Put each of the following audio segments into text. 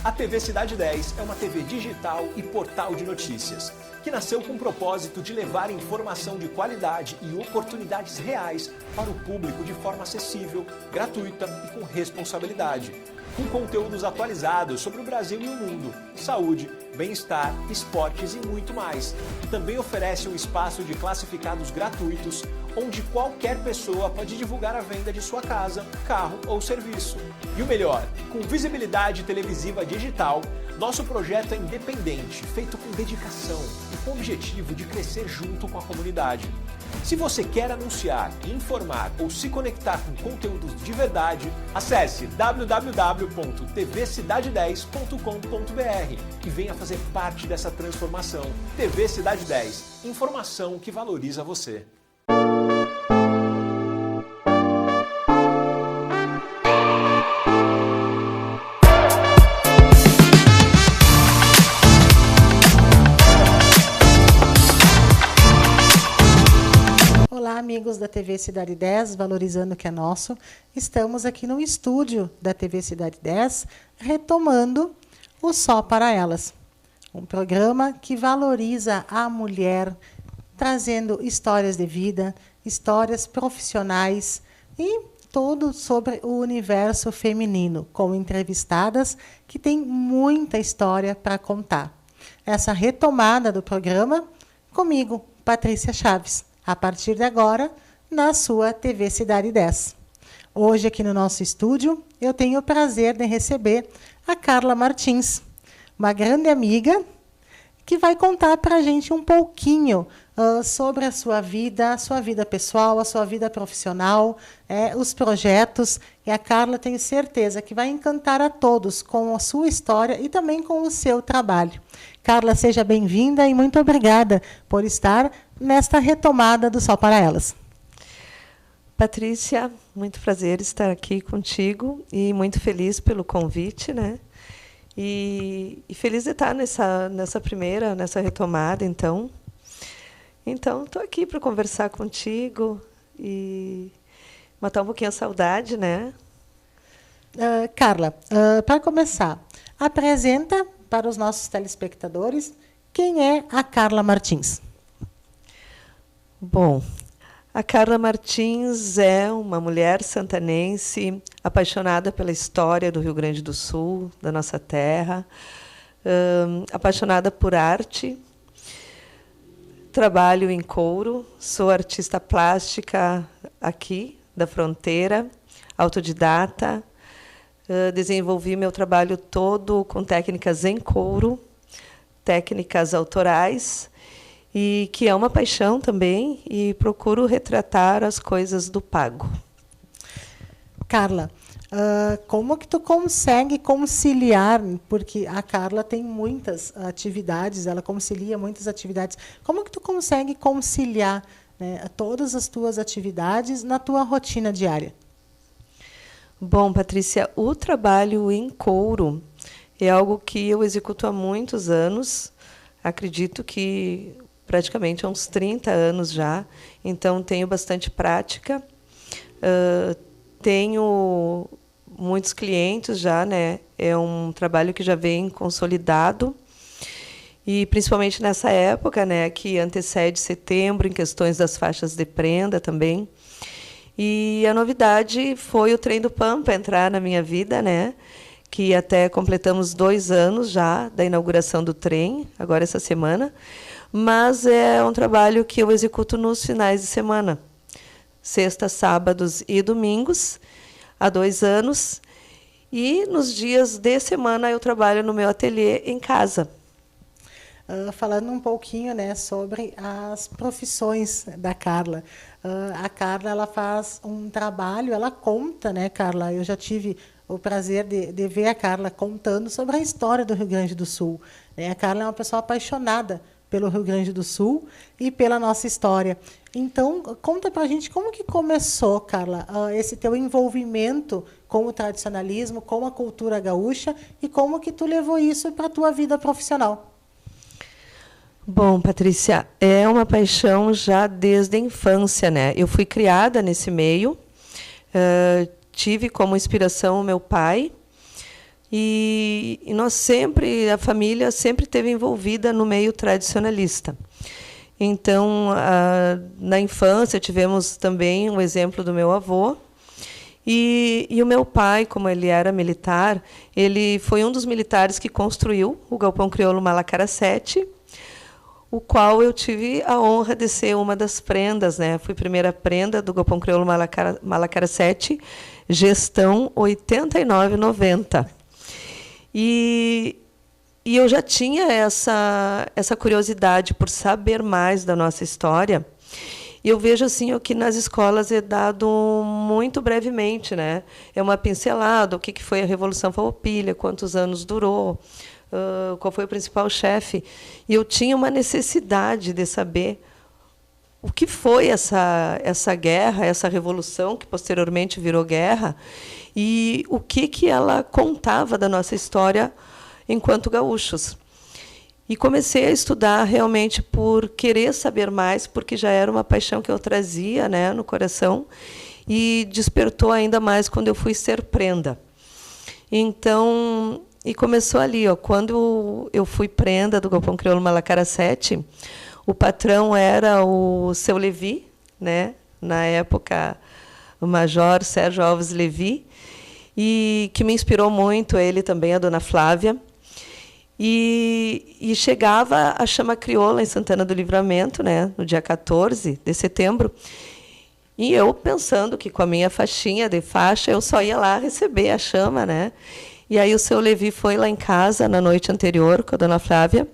A TV Cidade 10 é uma TV digital e portal de notícias, que nasceu com o propósito de levar informação de qualidade e oportunidades reais para o público de forma acessível, gratuita e com responsabilidade. Com conteúdos atualizados sobre o Brasil e o mundo, saúde, bem-estar, esportes e muito mais. Também oferece um espaço de classificados gratuitos, onde qualquer pessoa pode divulgar a venda de sua casa, carro ou serviço. E o melhor, com visibilidade televisiva digital, nosso projeto é independente, feito com dedicação e com o objetivo de crescer junto com a comunidade. Se você quer anunciar, informar ou se conectar com conteúdos de verdade, acesse www.tvcidade10.com.br e venha fazer parte dessa transformação. TV Cidade 10, informação que valoriza você. Olá, amigos da TV Cidade 10, valorizando o que é nosso. Estamos aqui no estúdio da TV Cidade 10, retomando o Só para Elas. Um programa que valoriza a mulher, trazendo histórias de vida, histórias profissionais e tudo sobre o universo feminino, com entrevistadas que têm muita história para contar. Essa retomada do programa, comigo, Patrícia Chaves. A partir de agora, na sua TV Cidade 10. Hoje, aqui no nosso estúdio, eu tenho o prazer de receber a Carla Martins, uma grande amiga que vai contar para a gente um pouquinho sobre a sua vida pessoal, a sua vida profissional, os projetos. E a Carla, tenho certeza que vai encantar a todos com a sua história e também com o seu trabalho. Carla, seja bem-vinda e muito obrigada por estar nesta retomada do Só para Elas. Patrícia, muito prazer estar aqui contigo e muito feliz pelo convite, né? E feliz de estar nessa retomada, então. Então, estou aqui para conversar contigo e matar um pouquinho a saudade, né? Carla, para começar, apresenta para os nossos telespectadores quem é a Carla Martins. Bom, a Carla Martins é uma mulher santanense, apaixonada pela história do Rio Grande do Sul, da nossa terra, apaixonada por arte. Trabalho em couro, sou artista plástica aqui da fronteira, autodidata. Desenvolvi meu trabalho todo com técnicas em couro, técnicas autorais, e que é uma paixão também, e procuro retratar as coisas do pago. Carla, como que tu consegue conciliar, porque a Carla tem muitas atividades, ela concilia muitas atividades, como que tu consegue conciliar, né, todas as tuas atividades na tua rotina diária? Bom, Patrícia, o trabalho em couro é algo que eu executo há muitos anos, acredito que praticamente há uns 30 anos já, então tenho bastante prática, tenho muitos clientes já, né? É um trabalho que já vem consolidado, e principalmente nessa época, né, que antecede setembro, em questões das faixas de prenda também. E a novidade foi o Trem do Pampa entrar na minha vida, né? Que até completamos 2 anos já da inauguração do trem, agora essa semana. Mas é um trabalho que eu executo nos finais de semana, sextas, sábados e domingos, há 2 anos. E nos dias de semana eu trabalho no meu ateliê em casa. Falando um pouquinho, né, sobre as profissões da Carla. A Carla, ela faz um trabalho, ela conta, né, Carla? Eu já tive o prazer de ver a Carla contando sobre a história do Rio Grande do Sul. A Carla é uma pessoa apaixonada pelo Rio Grande do Sul e pela nossa história. Então, conta para a gente como que começou, Carla, esse teu envolvimento com o tradicionalismo, com a cultura gaúcha, e como que tu levou isso para a tua vida profissional. Bom, Patrícia, é uma paixão já desde a infância, né? Eu fui criada nesse meio, tive como inspiração o meu pai, E nós sempre, a família sempre esteve envolvida no meio tradicionalista. Então, na infância, tivemos também um exemplo do meu avô. E o meu pai, como ele era militar, ele foi um dos militares que construiu o Galpão Crioulo Malacara 7, o qual eu tive a honra de ser uma das prendas, né? Fui primeira prenda do Galpão Crioulo Malacara 7, gestão 89-90. E eu já tinha essa curiosidade por saber mais da nossa história. E eu vejo assim que nas escolas é dado muito brevemente, né? É uma pincelada, o que foi a Revolução Farroupilha, quantos anos durou, qual foi o principal chefe. E eu tinha uma necessidade de saber o que foi essa guerra, essa revolução, que posteriormente virou guerra, e o que ela contava da nossa história enquanto gaúchos. E comecei a estudar realmente por querer saber mais, porque já era uma paixão que eu trazia, né, no coração, e despertou ainda mais quando eu fui ser prenda. Então, e começou ali, quando eu fui prenda do Galpão Crioulo Malacara 7, o patrão era o seu Levi, né, na época o Major Sérgio Alves Levi, e que me inspirou muito, ele também, a dona Flávia. E chegava a Chama Crioula em Santana do Livramento, né, no dia 14 de setembro, e eu pensando que com a minha faixinha de faixa eu só ia lá receber a chama, né? E aí o seu Levi foi lá em casa na noite anterior com a dona Flávia,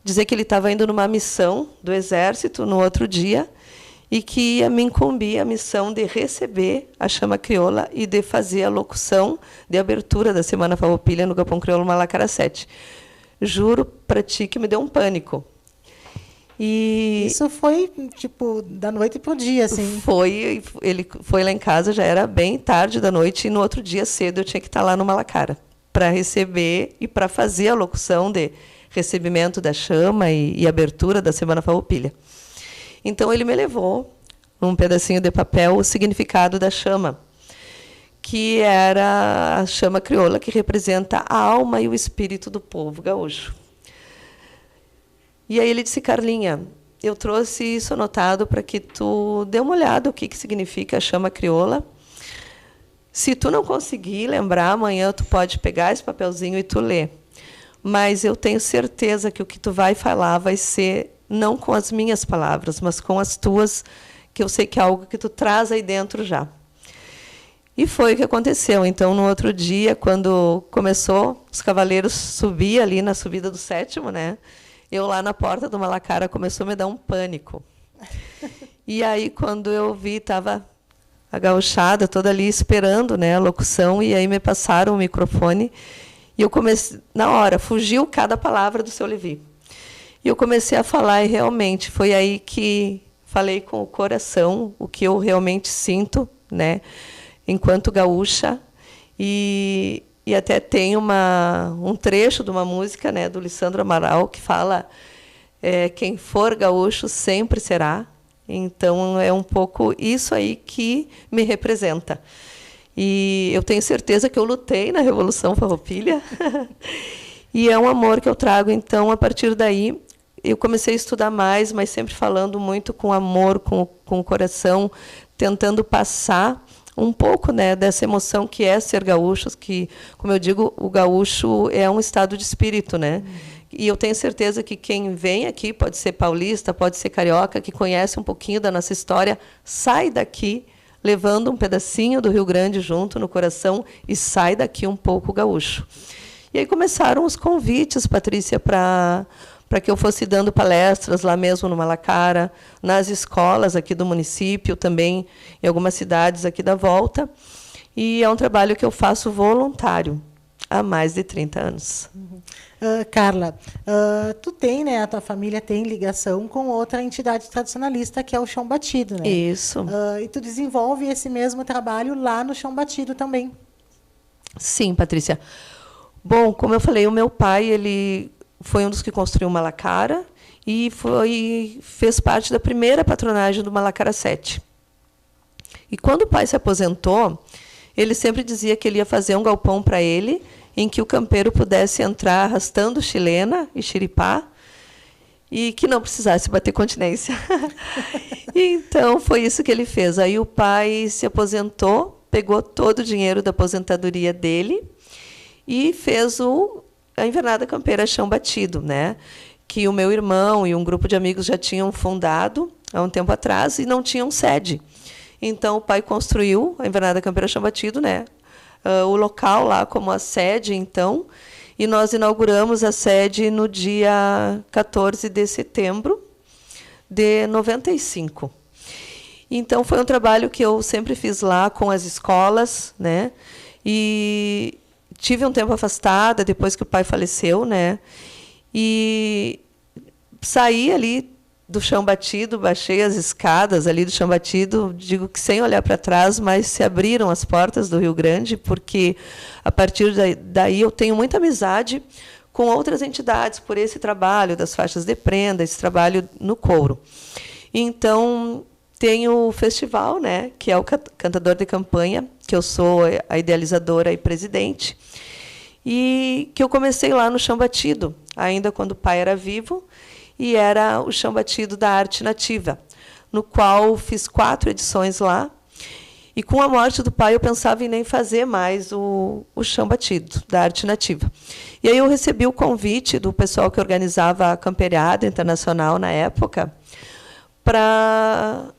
dizer que ele estava indo numa missão do Exército no outro dia e que ia me incumbir a missão de receber a Chama Crioula e de fazer a locução de abertura da Semana Farroupilha no Galpão Crioulo Malacara 7. Juro para ti que me deu um pânico. E isso foi, tipo, da noite para o dia, assim? Foi. Ele foi lá em casa, já era bem tarde da noite, e no outro dia cedo eu tinha que estar lá no Malacara para receber e para fazer a locução de recebimento da chama e abertura da Semana Farroupilha. Então, ele me levou, num pedacinho de papel, o significado da chama, que era a chama crioula, que representa a alma e o espírito do povo gaúcho. E aí ele disse: Carlinha, eu trouxe isso anotado para que tu dê uma olhada o que significa a chama crioula. Se tu não conseguir lembrar, amanhã tu pode pegar esse papelzinho e tu lê. Mas eu tenho certeza que o que tu vai falar vai ser não com as minhas palavras, mas com as tuas, que eu sei que é algo que tu traz aí dentro já. E foi o que aconteceu. Então, no outro dia, quando começou, os cavaleiros subiam ali na subida do 7º, né? Eu lá na porta do Malacara, começou a me dar um pânico. E aí, quando eu vi, estava a gauchada toda ali esperando, né, a locução, e aí me passaram o microfone, e eu comecei, na hora, fugiu cada palavra do seu Levi. E eu comecei a falar, e realmente foi aí que falei com o coração o que eu realmente sinto, né, enquanto gaúcha. E até tem um trecho de uma música, né, do Lissandro Amaral, que fala quem for gaúcho sempre será. Então, é um pouco isso aí que me representa. E eu tenho certeza que eu lutei na Revolução Farroupilha. E é um amor que eu trago. Então, a partir daí, eu comecei a estudar mais, mas sempre falando muito com amor, com o coração, tentando passar um pouco, né, dessa emoção que é ser gaúchos, que, como eu digo, o gaúcho é um estado de espírito, né? E eu tenho certeza que quem vem aqui, pode ser paulista, pode ser carioca, que conhece um pouquinho da nossa história, sai daqui levando um pedacinho do Rio Grande junto no coração e sai daqui um pouco gaúcho. E aí começaram os convites, Patrícia, para que eu fosse dando palestras lá mesmo no Malacara, nas escolas aqui do município, também em algumas cidades aqui da volta. E é um trabalho que eu faço voluntário há mais de 30 anos. Carla, tu tem, né, a tua família tem ligação com outra entidade tradicionalista, que é o Chão Batido, né? Isso. E tu desenvolve esse mesmo trabalho lá no Chão Batido também. Sim, Patrícia. Bom, como eu falei, o meu pai, ele foi um dos que construiu o Malacara e fez parte da primeira patronagem do Malacara 7. E quando o pai se aposentou, ele sempre dizia que ele ia fazer um galpão para ele em que o campeiro pudesse entrar arrastando chilena e xiripá, e que não precisasse bater continência. Então, foi isso que ele fez. Aí o pai se aposentou, pegou todo o dinheiro da aposentadoria dele e fez a Invernada Campeira Chão Batido, né? Que o meu irmão e um grupo de amigos já tinham fundado há um tempo atrás e não tinham sede. Então, o pai construiu a Invernada Campeira Chão Batido, né? O local lá como a sede, então, e nós inauguramos a sede no dia 14 de setembro de 95. Então, foi um trabalho que eu sempre fiz lá com as escolas, né? E tive um tempo afastada depois que o pai faleceu, né? E saí ali do Chão Batido, baixei as escadas ali do Chão Batido, digo que sem olhar para trás, mas se abriram as portas do Rio Grande, porque a partir daí eu tenho muita amizade com outras entidades por esse trabalho das faixas de prenda, esse trabalho no couro. Então, tem o festival, né, que é o Cantador de Campanha, que eu sou a idealizadora e presidente, e que eu comecei lá no Chão Batido, ainda quando o pai era vivo, e era o Chão Batido da Arte Nativa, no qual fiz 4 edições lá. E, com a morte do pai, eu pensava em nem fazer mais o Chão Batido da Arte Nativa. E aí eu recebi o convite do pessoal que organizava a Camperiada Internacional, na época, para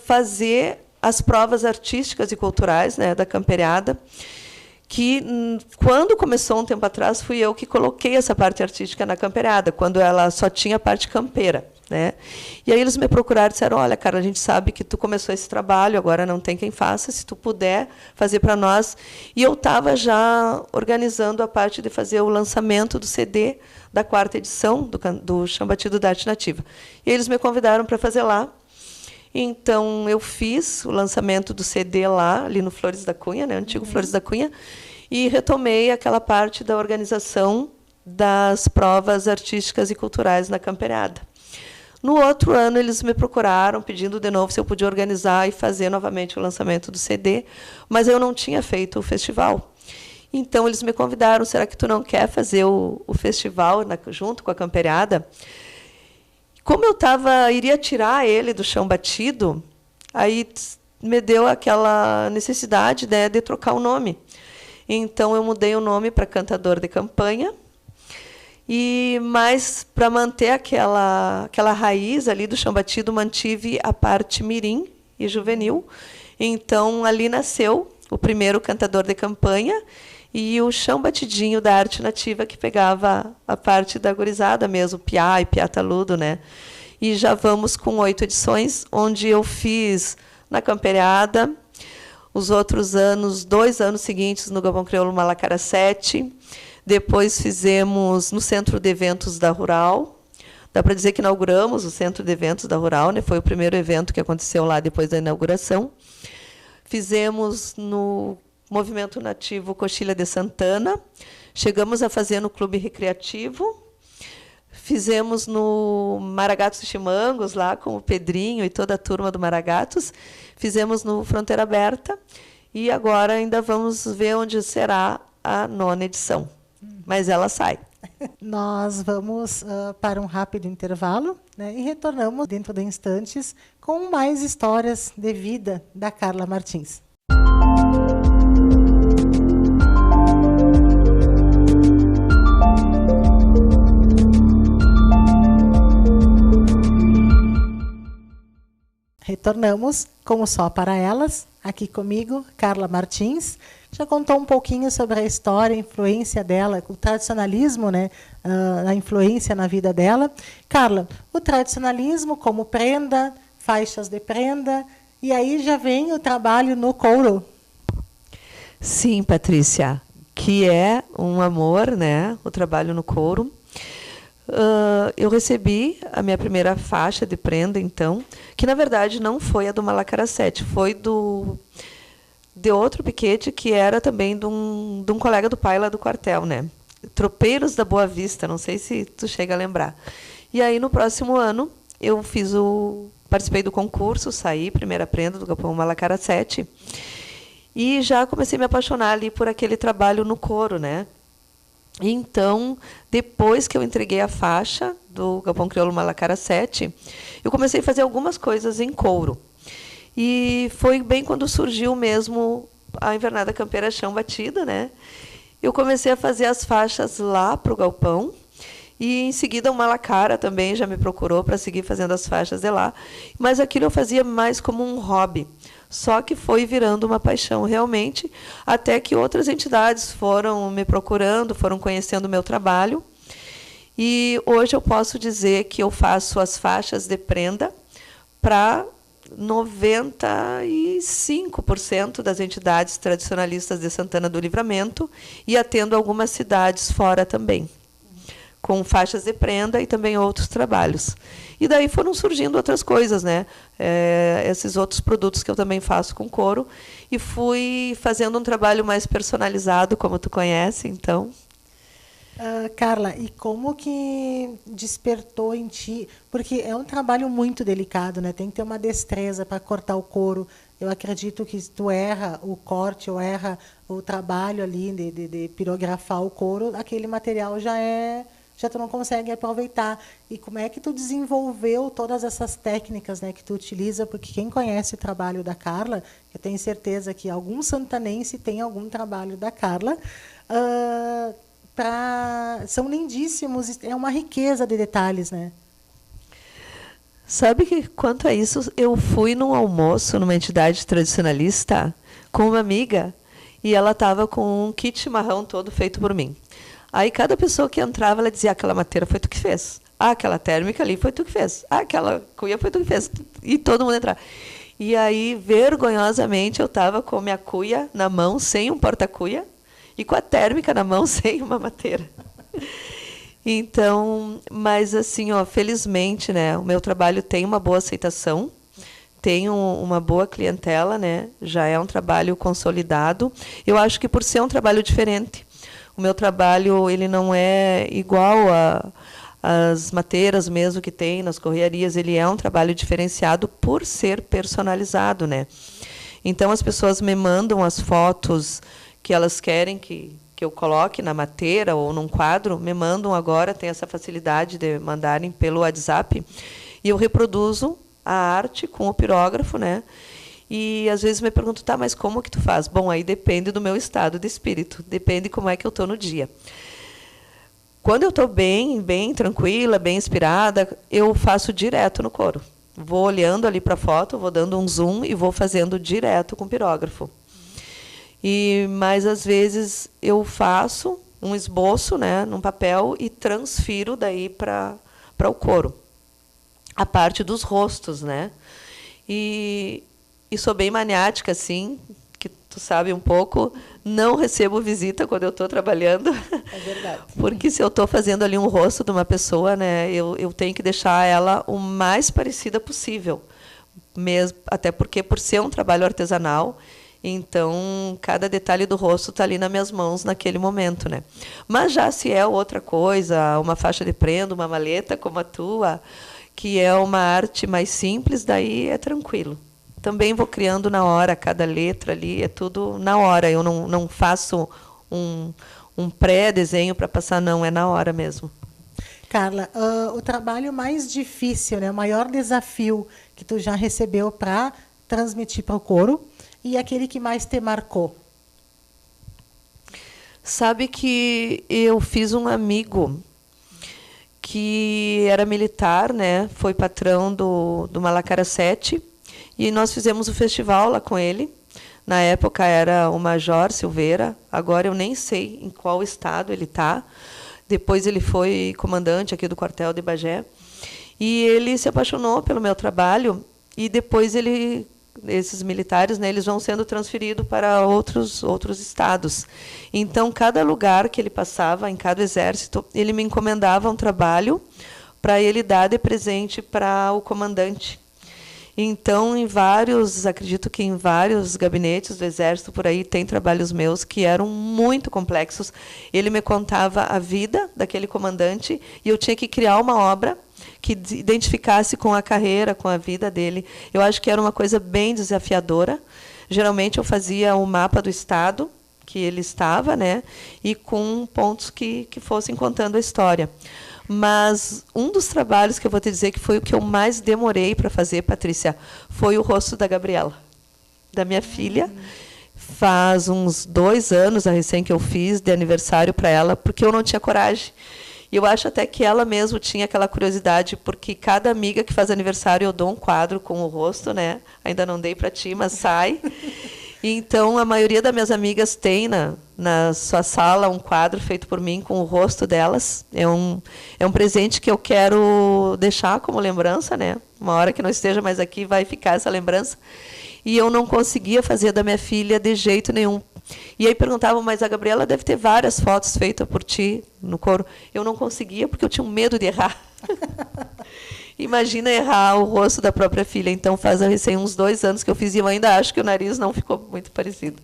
fazer as provas artísticas e culturais, né, da Camperiada, que, quando começou um tempo atrás, fui eu que coloquei essa parte artística na Camperiada, quando ela só tinha a parte campeira, né? E aí eles me procuraram e disseram: olha, Carla, a gente sabe que tu começou esse trabalho, agora não tem quem faça, se tu puder fazer para nós. E eu estava já organizando a parte de fazer o lançamento do CD da 4ª edição do Chão Batido da Arte Nativa. E eles me convidaram para fazer lá. Então, eu fiz o lançamento do CD lá, ali no Flores da Cunha, né, antigo Flores da Cunha, e retomei aquela parte da organização das provas artísticas e culturais na Camperiada. No outro ano, eles me procuraram, pedindo de novo se eu podia organizar e fazer novamente o lançamento do CD, mas eu não tinha feito o festival. Então, eles me convidaram: será que tu não quer fazer o festival junto com a Camperiada? Como eu iria tirar ele do Chão Batido, aí me deu aquela necessidade, né, de trocar o nome. Então, eu mudei o nome para Cantador de Campanha, mas, para manter aquela raiz ali do Chão Batido, mantive a parte mirim e juvenil. Então, ali nasceu o primeiro Cantador de Campanha e o Chão Batidinho da Arte Nativa, que pegava a parte da gurizada mesmo, piá e piá taludo, né? E já vamos com 8 edições, onde eu fiz na Camperiada, os outros anos, 2 anos seguintes, no Galpão Crioulo Malacara 7, depois fizemos no Centro de Eventos da Rural. Dá para dizer que inauguramos o Centro de Eventos da Rural, né? Foi o primeiro evento que aconteceu lá depois da inauguração. Fizemos no Movimento Nativo Coxilha de Santana, chegamos a fazer no Clube Recreativo, fizemos no Maragatos e Chimangos, lá com o Pedrinho e toda a turma do Maragatos, fizemos no Fronteira Aberta, e agora ainda vamos ver onde será a 9ª edição. Mas ela sai. Nós vamos para um rápido intervalo, né, e retornamos dentro de instantes com mais histórias de vida da Carla Martins. Retornamos com o Só para Elas, aqui comigo, Carla Martins. Já contou um pouquinho sobre a história, a influência dela, o tradicionalismo, né, a influência na vida dela. Carla, o tradicionalismo como prenda, faixas de prenda, e aí já vem o trabalho no couro. Sim, Patrícia, que é um amor, né, o trabalho no couro. Eu recebi a minha primeira faixa de prenda, então, que, na verdade, não foi a do Malacara 7, foi de outro piquete, que era também de um colega do pai lá do quartel, né? Tropeiros da Boa Vista, não sei se tu chega a lembrar. E aí, no próximo ano, eu participei do concurso, saí, primeira prenda do Galpão Malacara 7, e já comecei a me apaixonar ali por aquele trabalho no couro, né? Então, depois que eu entreguei a faixa do Galpão Crioulo Malacara 7, eu comecei a fazer algumas coisas em couro. E foi bem quando surgiu mesmo a Invernada Campeira Chão Batida, né? Eu comecei a fazer as faixas lá para o galpão, e em seguida o Malacara também já me procurou para seguir fazendo as faixas de lá, mas aquilo eu fazia mais como um hobby. Só que foi virando uma paixão realmente, até que outras entidades foram me procurando, foram conhecendo o meu trabalho. E hoje eu posso dizer que eu faço as faixas de prenda para 95% das entidades tradicionalistas de Santana do Livramento e atendo algumas cidades fora também, com faixas de prenda e também outros trabalhos. E daí foram surgindo outras coisas, né? Esses outros produtos que eu também faço com couro, e fui fazendo um trabalho mais personalizado, como tu conhece, então. Carla, e como que despertou em ti? Porque é um trabalho muito delicado, né? Tem que ter uma destreza para cortar o couro. Eu acredito que se tu erra o corte ou erra o trabalho ali de pirografar o couro, aquele material já tu não consegue aproveitar. E como é que tu desenvolveu todas essas técnicas, né, que tu utiliza? Porque quem conhece o trabalho da Carla, eu tenho certeza que algum santanense tem algum trabalho da Carla. São lindíssimos, é uma riqueza de detalhes, né? Sabe que, quanto a isso, eu fui num almoço numa entidade tradicionalista com uma amiga, e ela estava com um kit chimarrão todo feito por mim. Aí cada pessoa que entrava, ela dizia: aquela mateira foi tu que fez. Aquela térmica ali foi tu que fez. Aquela cuia foi tu que fez. E todo mundo entrava. E aí, vergonhosamente, eu estava com a minha cuia na mão, sem um porta-cuia, e com a térmica na mão, sem uma mateira. Então, mas assim, ó, felizmente, né, o meu trabalho tem uma boa aceitação, tem uma boa clientela, né, já é um trabalho consolidado. Eu acho que por ser um trabalho diferente, o meu trabalho ele não é igual às mateiras mesmo que tem nas correiarias, ele é um trabalho diferenciado por ser personalizado, né? Então, as pessoas me mandam as fotos que elas querem que eu coloque na mateira ou num quadro, me mandam agora, tem essa facilidade de mandarem pelo WhatsApp, e eu reproduzo a arte com o pirógrafo, né? E às vezes me perguntam: tá, mas como que tu faz? Bom, aí depende do meu estado de espírito, depende como é que eu estou no dia. Quando eu estou bem tranquila, bem inspirada, eu faço direto no couro. Vou olhando ali para a foto, vou dando um zoom e vou fazendo direto com o pirógrafo. Mas às vezes eu faço um esboço, né, num papel, e transfiro daí para o couro. A parte dos rostos, né? E sou bem maniática, assim, que tu sabe um pouco. Não recebo visita quando eu estou trabalhando. É verdade. Porque se eu estou fazendo ali um rosto de uma pessoa, né, eu tenho que deixar ela o mais parecida possível. Mesmo, até porque, por ser um trabalho artesanal, então cada detalhe do rosto está ali nas minhas mãos naquele momento, né? Mas já se é outra coisa, uma faixa de prenda, uma maleta como a tua, que é uma arte mais simples, daí é tranquilo. Também vou criando na hora, cada letra ali, é tudo na hora. Eu não faço um pré-desenho para passar, não, é na hora mesmo. Carla, o trabalho mais difícil, né, o maior desafio que tu já recebeu para transmitir para o couro, e aquele que mais te marcou? Sabe que eu fiz um amigo que era militar, né, foi patrão do Malacara 7, e nós fizemos o festival lá com ele. Na época era o Major Silveira, agora eu nem sei em qual estado ele está. Depois ele foi comandante aqui do quartel de Bagé. E ele se apaixonou pelo meu trabalho, e depois esses militares, né, eles vão sendo transferidos para outros estados. Então, cada lugar que ele passava, em cada exército, ele me encomendava um trabalho para ele dar de presente para o comandante. Então, acredito que em vários gabinetes do Exército por aí tem trabalhos meus que eram muito complexos. Ele me contava a vida daquele comandante e eu tinha que criar uma obra que identificasse com a carreira, com a vida dele. Eu acho que era uma coisa bem desafiadora. Geralmente eu fazia o mapa do estado, que ele estava, né, e com pontos que fossem contando a história. Mas um dos trabalhos que eu vou te dizer que foi o que eu mais demorei para fazer, Patrícia, foi o rosto da Gabriela, da minha filha. Faz uns 2 anos, a recém que eu fiz, de aniversário para ela, porque eu não tinha coragem. E eu acho até que ela mesma tinha aquela curiosidade, porque cada amiga que faz aniversário eu dou um quadro com o rosto, né? Ainda não dei para ti, mas sai. Então, a maioria das minhas amigas tem na sua sala um quadro feito por mim com o rosto delas. É um presente que eu quero deixar como lembrança, né? Uma hora que não esteja mais aqui, vai ficar essa lembrança. E eu não conseguia fazer da minha filha de jeito nenhum. E aí perguntavam, mas a Gabriela deve ter várias fotos feitas por ti no coro. Eu não conseguia, porque eu tinha um medo de errar. Imagina errar o rosto da própria filha. Então, faz recém uns 2 anos que eu fiz, e eu ainda acho que o nariz não ficou muito parecido.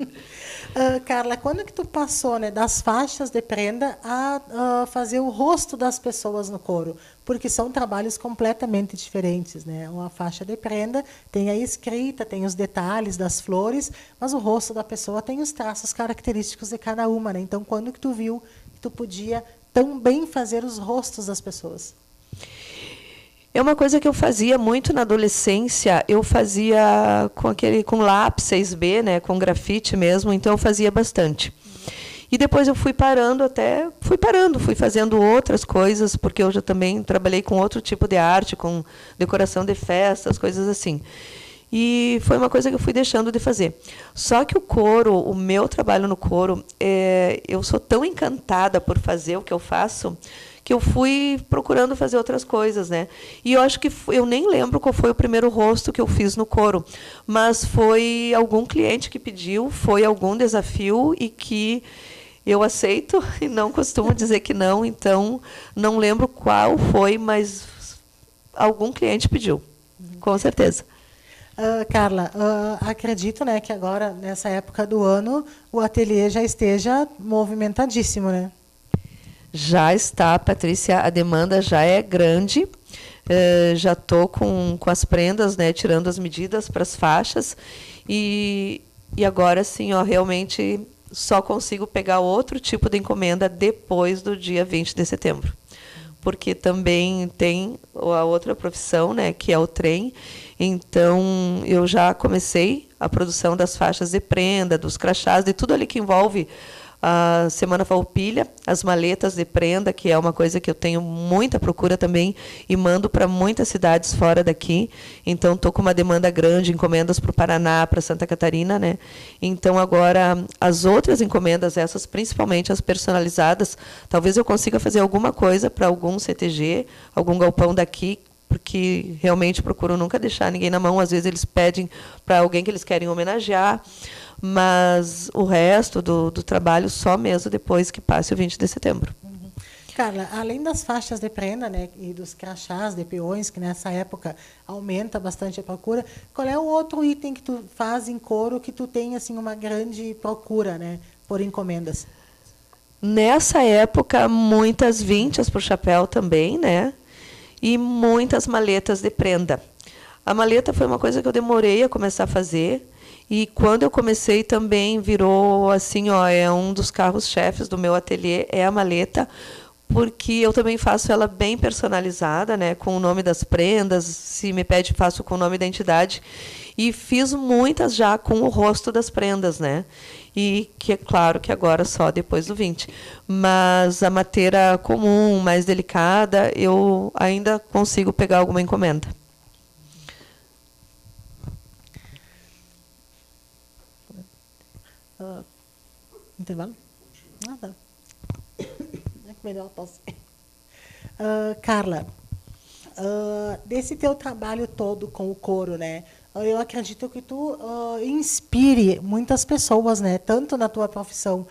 Carla, quando que tu passou, né, das faixas de prenda a fazer o rosto das pessoas no couro? Porque são trabalhos completamente diferentes, né? Uma faixa de prenda tem a escrita, tem os detalhes das flores, mas o rosto da pessoa tem os traços característicos de cada uma, né? Então, quando que tu viu que tu podia tão bem fazer os rostos das pessoas? É uma coisa que eu fazia muito na adolescência. Eu fazia com lápis 6B, né, com grafite mesmo, então eu fazia bastante. E depois eu fui fui fazendo outras coisas, porque eu já também trabalhei com outro tipo de arte, com decoração de festas, coisas assim. E foi uma coisa que eu fui deixando de fazer. Só que o couro, o meu trabalho no couro, eu sou tão encantada por fazer o que eu faço, que eu fui procurando fazer outras coisas, né? E eu acho que eu nem lembro qual foi o primeiro rosto que eu fiz no couro, mas foi algum cliente que pediu, foi algum desafio e que eu aceito e não costumo dizer que não, então não lembro qual foi, mas algum cliente pediu, com certeza. Carla, acredito, né, que agora, nessa época do ano, o ateliê já esteja movimentadíssimo, né? Já está, Patrícia, a demanda já é grande. Já estou com as prendas, né, tirando as medidas para as faixas. E agora, sim, ó, realmente só consigo pegar outro tipo de encomenda depois do dia 20 de setembro. Porque também tem a outra profissão, né, que é o trem. Então, eu já comecei a produção das faixas de prenda, dos crachás, de tudo ali que envolve a Semana Farroupilha, as maletas de prenda, que é uma coisa que eu tenho muita procura também e mando para muitas cidades fora daqui. Então, estou com uma demanda grande, encomendas para o Paraná, para Santa Catarina, né? Então, agora, as outras encomendas, essas principalmente as personalizadas, talvez eu consiga fazer alguma coisa para algum CTG, algum galpão daqui, porque realmente procuro nunca deixar ninguém na mão. Às vezes eles pedem para alguém que eles querem homenagear, mas o resto do trabalho só mesmo depois que passe o 20 de setembro. Carla, além das faixas de prenda, né, e dos crachás de peões, que nessa época aumenta bastante a procura, qual é o outro item que tu faz em couro que tu tem assim uma grande procura, né, por encomendas? Nessa época, muitas vinchas para o chapéu também, né? E muitas maletas de prenda. A maleta foi uma coisa que eu demorei a começar a fazer. E quando eu comecei também virou assim, ó, é um dos carros-chefes do meu ateliê, é a maleta, porque eu também faço ela bem personalizada, né, com o nome das prendas, se me pede, faço com o nome da entidade. E fiz muitas já com o rosto das prendas, né? E que é claro que agora só depois do 20. Mas a matéria comum, mais delicada, eu ainda consigo pegar alguma encomenda. Intervalo? Nada. É que melhor tosse. Carla, desse teu trabalho todo com o couro, né? Eu acredito que tu inspire muitas pessoas, né? Tanto na tua profissão,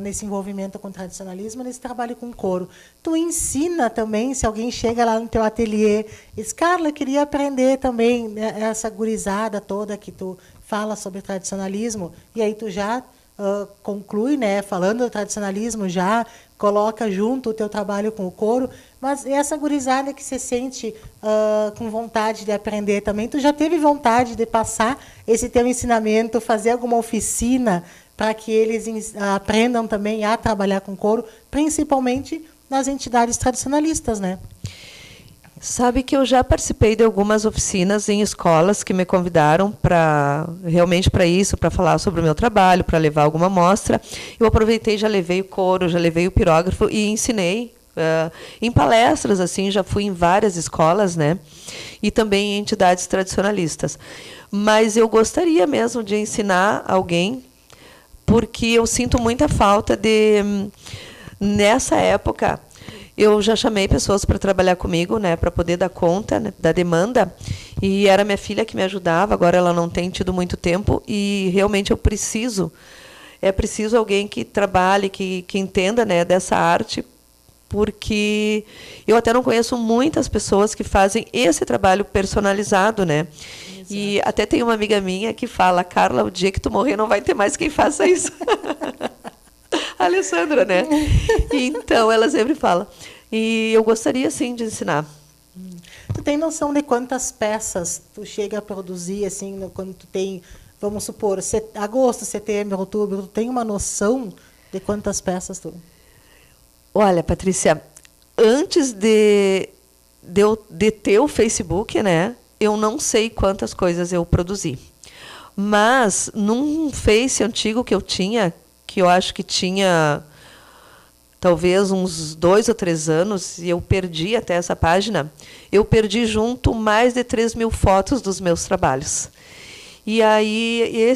nesse envolvimento com o tradicionalismo, nesse trabalho com couro. Tu ensina também, se alguém chega lá no teu ateliê e diz, Carla, eu queria aprender também, né, essa gurizada toda que tu fala sobre tradicionalismo, e aí tu já conclui, né, falando do tradicionalismo, já coloca junto o teu trabalho com o couro, mas essa gurizada que se sente com vontade de aprender também, tu já teve vontade de passar esse teu ensinamento, fazer alguma oficina para que eles aprendam também a trabalhar com couro, principalmente nas entidades tradicionalistas, né? Sabe que eu já participei de algumas oficinas em escolas que me convidaram realmente para isso, para falar sobre o meu trabalho, para levar alguma amostra. Eu aproveitei, já levei o couro, já levei o pirógrafo e ensinei em palestras, assim, já fui em várias escolas, né? E também em entidades tradicionalistas. Mas eu gostaria mesmo de ensinar alguém, porque eu sinto muita falta nessa época. Eu já chamei pessoas para trabalhar comigo, né, para poder dar conta, né, da demanda, e era minha filha que me ajudava. Agora ela não tem tido muito tempo e realmente é preciso alguém que trabalhe, que entenda, né, dessa arte, porque eu até não conheço muitas pessoas que fazem esse trabalho personalizado, né? Exato. E até tem uma amiga minha que fala: Carla, o dia que tu morrer não vai ter mais quem faça isso. A Alessandra, né? Então, ela sempre fala. E eu gostaria, sim, de ensinar. Tu tem noção de quantas peças tu chega a produzir, assim, quando tu tem, vamos supor, agosto, setembro, outubro, tu tem uma noção de quantas peças tu... Olha, Patrícia, antes de ter o Facebook, né, eu não sei quantas coisas eu produzi. Mas, num Face antigo que eu tinha, que eu acho que tinha talvez uns 2 ou 3 anos, e eu perdi até essa página, eu perdi junto mais de 3.000 fotos dos meus trabalhos. E aí,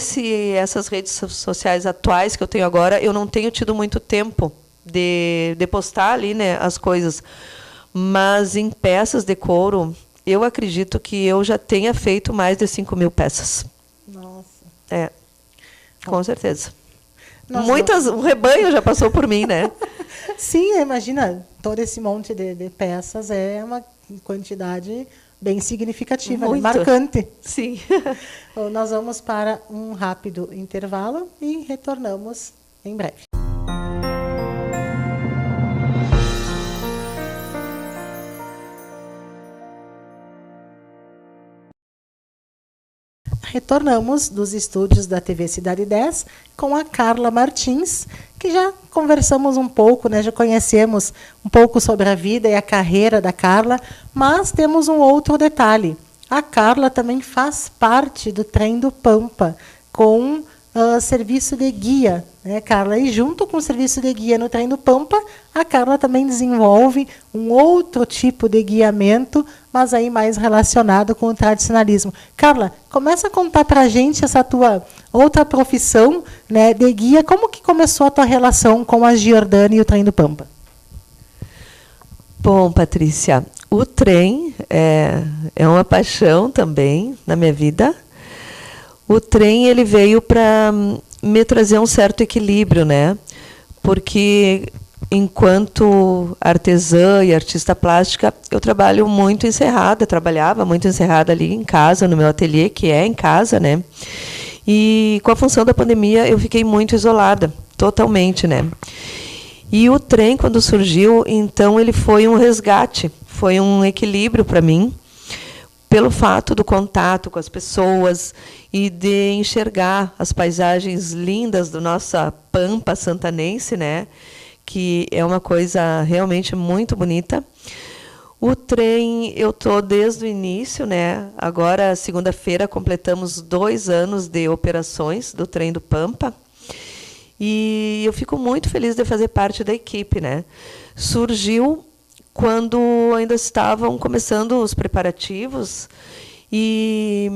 essas redes sociais atuais que eu tenho agora, eu não tenho tido muito tempo de postar ali, né, as coisas. Mas em peças de couro, eu acredito que eu já tenha feito mais de 5.000 peças. Nossa. Com certeza. O rebanho já passou por mim, né? Sim, imagina, todo esse monte de peças é uma quantidade bem significativa, né? Marcante. Sim. Bom, nós vamos para um rápido intervalo e retornamos em breve. Retornamos dos estúdios da TV Cidade 10 com a Carla Martins, que já conversamos um pouco, né? Já conhecemos um pouco sobre a vida e a carreira da Carla, mas temos um outro detalhe. A Carla também faz parte do Trem do Pampa, com serviço de guia, né, Carla? E junto com o serviço de guia no Trem do Pampa, a Carla também desenvolve um outro tipo de guiamento, mas aí mais relacionado com o tradicionalismo. Carla, começa a contar para a gente essa tua outra profissão, né, de guia. Como que começou a tua relação com a Giordana e o Trem do Pampa? Bom, Patrícia, o trem é uma paixão também na minha vida. O trem ele veio para me trazer um certo equilíbrio, né? Porque enquanto artesã e artista plástica, eu trabalho muito encerrada, trabalhava muito encerrada ali em casa, no meu ateliê, que é em casa, né? E com a função da pandemia, eu fiquei muito isolada, totalmente, né? E o trem, quando surgiu, então, ele foi um resgate, foi um equilíbrio para mim, pelo fato do contato com as pessoas e de enxergar as paisagens lindas da nossa pampa santanense, né? Que é uma coisa realmente muito bonita. O trem, eu estou desde o início, né? Agora, segunda-feira, completamos 2 anos de operações do Trem do Pampa. E eu fico muito feliz de fazer parte da equipe, né? Surgiu quando ainda estavam começando os preparativos e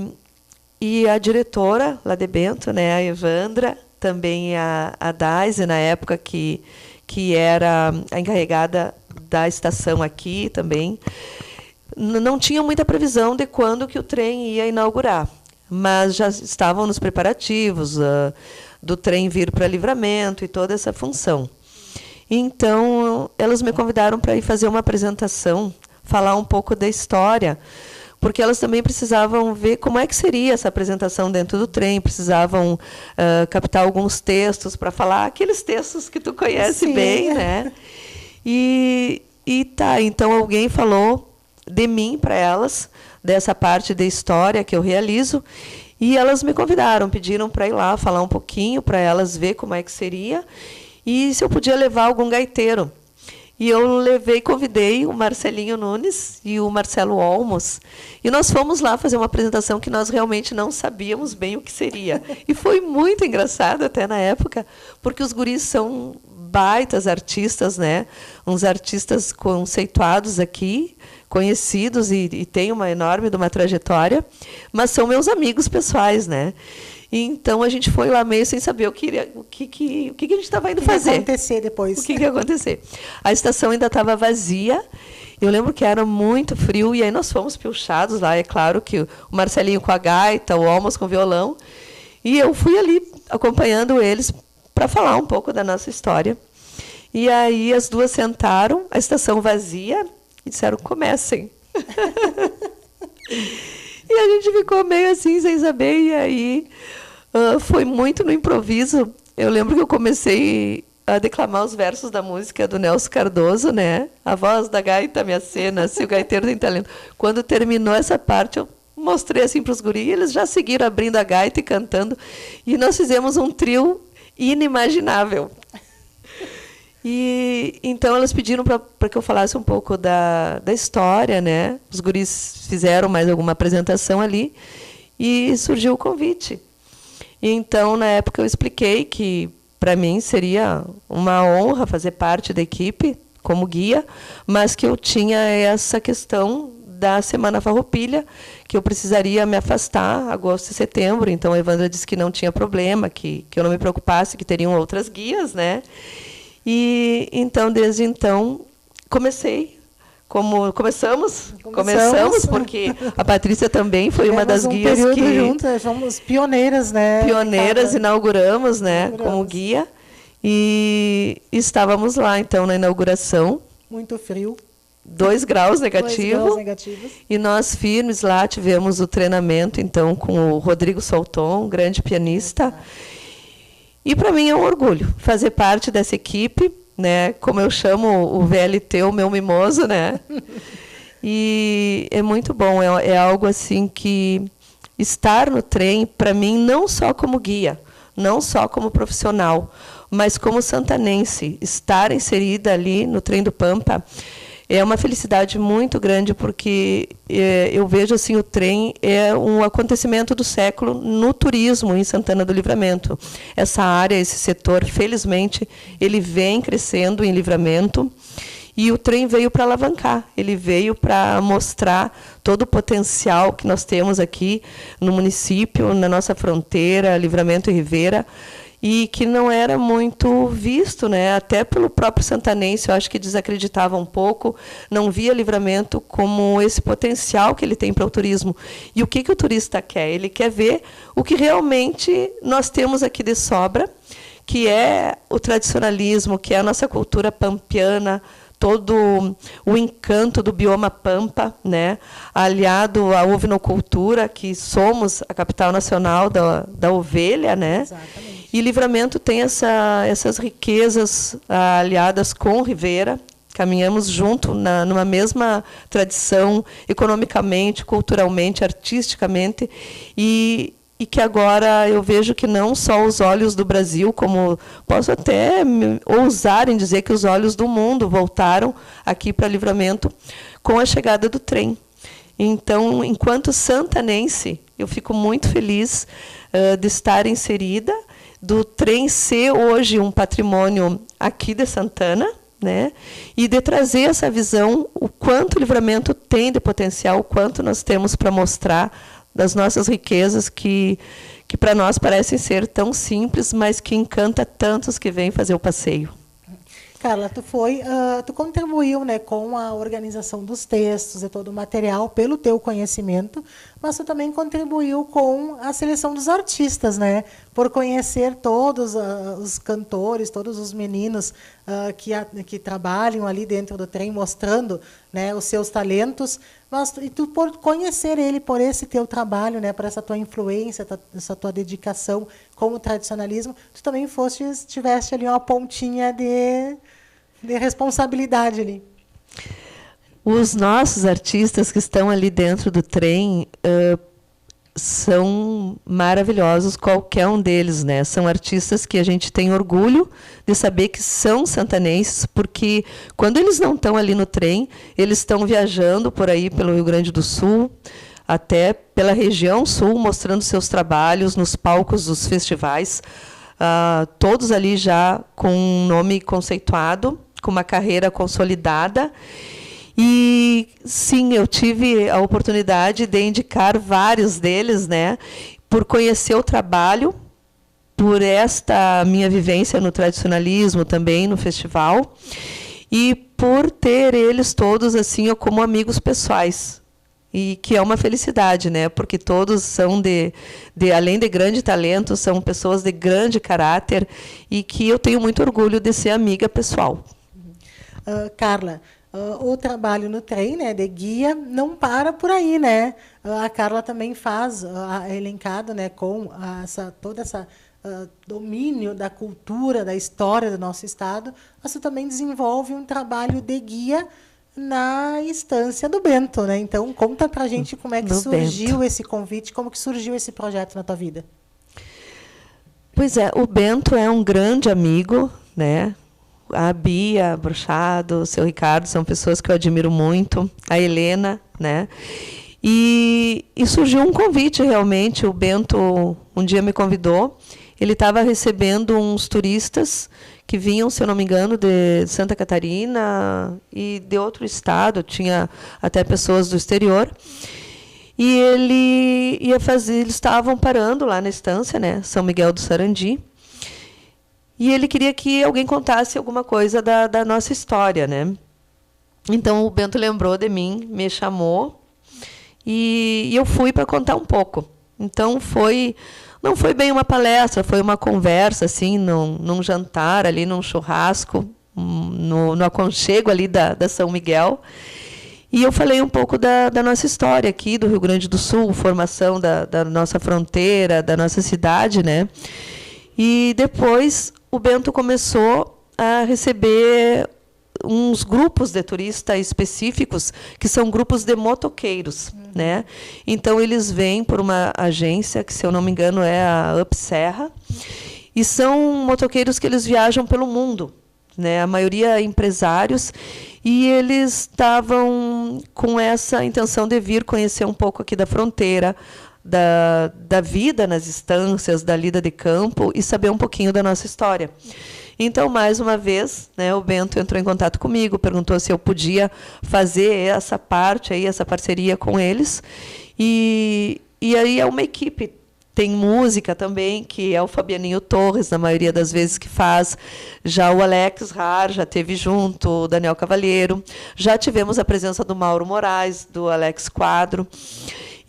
a diretora lá de Bento, né, a Evandra, também a Daisy, na época que era a encarregada da estação aqui também, não tinham muita previsão de quando que o trem ia inaugurar, mas já estavam nos preparativos do trem vir para Livramento e toda essa função. Então, elas me convidaram para ir fazer uma apresentação, falar um pouco da história, porque elas também precisavam ver como é que seria essa apresentação dentro do trem, precisavam captar alguns textos para falar aqueles textos que tu conhece bem, né? E tá, então alguém falou de mim para elas, dessa parte da história que eu realizo, E elas me convidaram, pediram para ir lá falar um pouquinho, para elas ver como é que seria, e se eu podia levar algum gaiteiro. E eu convidei o Marcelinho Nunes e o Marcelo Olmos, e nós fomos lá fazer uma apresentação que nós realmente não sabíamos bem o que seria. E foi muito engraçado até na época, porque os guris são baitas artistas, né? Uns artistas conceituados aqui, conhecidos e têm uma enorme trajetória, mas são meus amigos pessoais, né? Então a gente foi lá meio sem saber o que a gente estava indo fazer. O que ia acontecer depois? O que ia acontecer? A estação ainda estava vazia. Eu lembro que era muito frio e aí nós fomos pilchados lá. É claro que o Marcelinho com a gaita, o Olmos com o violão, e eu fui ali acompanhando eles para falar um pouco da nossa história. E aí as duas sentaram, a estação vazia, e disseram: comecem. E a gente ficou meio assim, sem saber, e aí foi muito no improviso. Eu lembro que eu comecei a declamar os versos da música do Nelson Cardoso, né? A voz da gaita me acena, se o gaiteiro tem talento. Quando terminou essa parte, eu mostrei assim para os guris, e eles já seguiram abrindo a gaita e cantando, e nós fizemos um trio inimaginável. E então elas pediram para que eu falasse um pouco da história, né? Os guris fizeram mais alguma apresentação ali e surgiu o convite. E então, na época, eu expliquei que para mim seria uma honra fazer parte da equipe como guia, mas que eu tinha essa questão da Semana Farroupilha, que eu precisaria me afastar agosto e setembro. Então a Evandra disse que não tinha problema, que eu não me preocupasse, que teriam outras guias, né? E então, desde então, começamos, porque a Patrícia também foi uma das guias que juntas, fomos pioneiras, né? Pioneiras, inauguramos, né, como guia, e estávamos lá então na inauguração. Muito frio. 2 graus negativos. 2 graus negativos. E nós firmes lá tivemos o treinamento então com o Rodrigo Solton, um grande pianista. E para mim é um orgulho fazer parte dessa equipe, né? Como eu chamo o VLT, o meu mimoso, né? E é muito bom, é algo assim que estar no trem, para mim, não só como guia, não só como profissional, mas como santanense, estar inserida ali no Trem do Pampa, é uma felicidade muito grande, porque eu vejo assim, o trem é um acontecimento do século no turismo em Santana do Livramento. Essa área, esse setor, felizmente, ele vem crescendo em Livramento, e o trem veio para alavancar, ele veio para mostrar todo o potencial que nós temos aqui no município, na nossa fronteira, Livramento e Ribeira, e que não era muito visto, né? Até pelo próprio santanense, eu acho que desacreditava um pouco, não via Livramento como esse potencial que ele tem para o turismo. E o que o turista quer? Ele quer ver o que realmente nós temos aqui de sobra, que é o tradicionalismo, que é a nossa cultura pampiana, todo o encanto do bioma Pampa, né, aliado à ovinocultura, que somos a capital nacional da ovelha, né? Exatamente. E Livramento tem essas riquezas aliadas com Ribeira, caminhamos junto numa mesma tradição, economicamente, culturalmente, artisticamente, e que agora eu vejo que não só os olhos do Brasil, como posso até ousar em dizer que os olhos do mundo voltaram aqui para Livramento com a chegada do trem. Então, enquanto santanense, eu fico muito feliz de estar inserida, do trem ser hoje um patrimônio aqui de Santana, né? E de trazer essa visão, o quanto o Livramento tem de potencial, o quanto nós temos para mostrar das nossas riquezas que para nós parecem ser tão simples, mas que encanta tantos que vêm fazer o passeio. Carla, tu contribuiu, né, com a organização dos textos e todo o material pelo teu conhecimento, mas tu também contribuiu com a seleção dos artistas, né, por conhecer todos os cantores, todos os meninos que trabalham ali dentro do trem, mostrando, né, os seus talentos, e tu por conhecer ele por esse teu trabalho, né, por essa tua influência, essa tua dedicação com o tradicionalismo, tu também tiveste ali uma pontinha de responsabilidade ali. Os nossos artistas que estão ali dentro do trem são maravilhosos, qualquer um deles, né? São artistas que a gente tem orgulho de saber que são santanenses, porque quando eles não estão ali no trem, eles estão viajando por aí pelo Rio Grande do Sul, até pela região sul, mostrando seus trabalhos nos palcos dos festivais, todos ali já com um nome conceituado, com uma carreira consolidada. E, sim, eu tive a oportunidade de indicar vários deles, né, por conhecer o trabalho, por esta minha vivência no tradicionalismo também, no festival, e por ter eles todos assim como amigos pessoais. E que é uma felicidade, né, porque todos são além de grande talento, são pessoas de grande caráter e que eu tenho muito orgulho de ser amiga pessoal. Carla, o trabalho no trem, né, de guia, não para por aí, né? A Carla também faz elencado, né, com todo esse domínio da cultura, da história do nosso estado. Você também desenvolve um trabalho de guia na estância do Bento, né? Então, conta pra gente como é que surgiu esse convite, como que surgiu esse projeto na tua vida. Pois é, o Bento é um grande amigo, né? A Bia Bruchado, o seu Ricardo, são pessoas que eu admiro muito, a Helena, né? E surgiu um convite, realmente. O Bento um dia me convidou. Ele estava recebendo uns turistas que vinham, se eu não me engano, de Santa Catarina e de outro estado, tinha até pessoas do exterior. E ele ia fazer, eles estavam parando lá na estância, né? São Miguel do Sarandi. E ele queria que alguém contasse alguma coisa da nossa história, né? Então, o Bento lembrou de mim, me chamou, e eu fui para contar um pouco. Então, não foi bem uma palestra, foi uma conversa, assim, num jantar, ali num churrasco, no aconchego ali da São Miguel. E eu falei um pouco da nossa história aqui, do Rio Grande do Sul, formação da nossa fronteira, da nossa cidade, né? E depois o Bento começou a receber uns grupos de turistas específicos, que são grupos de motoqueiros, né? Então, eles vêm por uma agência, que, se eu não me engano, é a Up Serra, e são motoqueiros que eles viajam pelo mundo, né? A maioria empresários, e eles estavam com essa intenção de vir conhecer um pouco aqui da fronteira, da vida nas estâncias, da lida de campo, e saber um pouquinho da nossa história. Então, mais uma vez, né, o Bento entrou em contato comigo, perguntou se eu podia fazer essa parte, aí, essa parceria com eles. E aí é uma equipe. Tem música também, que é o Fabianinho Torres, na maioria das vezes, que faz. Já o Alex Rar já teve junto, o Daniel Cavalheiro. Já tivemos a presença do Mauro Moraes, do Alex Quadro.